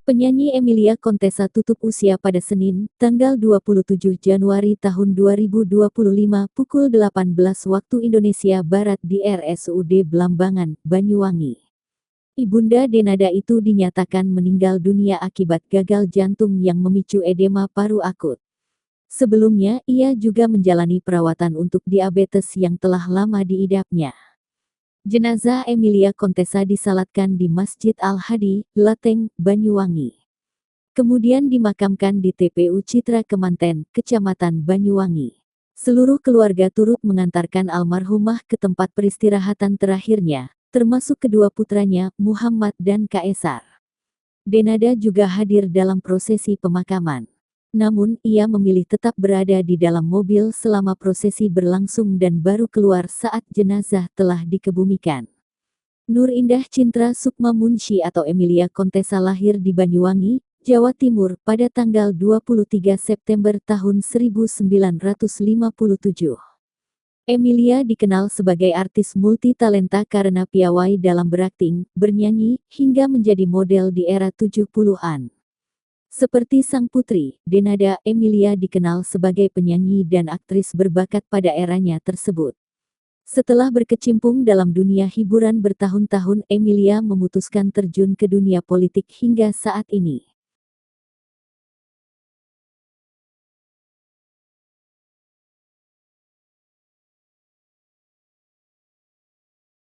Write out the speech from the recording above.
Penyanyi Emilia Contessa tutup usia pada Senin, tanggal 27 Januari tahun 2025 pukul 18 waktu Indonesia Barat di RSUD Blambangan, Banyuwangi. Ibunda Denada itu dinyatakan meninggal dunia akibat gagal jantung yang memicu edema paru akut. Sebelumnya, ia juga menjalani perawatan untuk diabetes yang telah lama diidapnya. Jenazah Emilia Contessa disalatkan di Masjid Al-Hadi, Lateng, Banyuwangi. Kemudian dimakamkan di TPU Citra Kemanten, Kecamatan Banyuwangi. Seluruh keluarga turut mengantarkan almarhumah ke tempat peristirahatan terakhirnya, termasuk kedua putranya, Muhammad dan Kaesar. Denada juga hadir dalam prosesi pemakaman. Namun, ia memilih tetap berada di dalam mobil selama prosesi berlangsung dan baru keluar saat jenazah telah dikebumikan. Nur Indah Cintra Sukma Munshi atau Emilia Contessa lahir di Banyuwangi, Jawa Timur pada tanggal 23 September tahun 1957. Emilia dikenal sebagai artis multitalenta karena piawai dalam berakting, bernyanyi, hingga menjadi model di era 70-an. Seperti sang putri, Denada, Emilia dikenal sebagai penyanyi dan aktris berbakat pada eranya tersebut. Setelah berkecimpung dalam dunia hiburan bertahun-tahun, Emilia memutuskan terjun ke dunia politik hingga saat ini.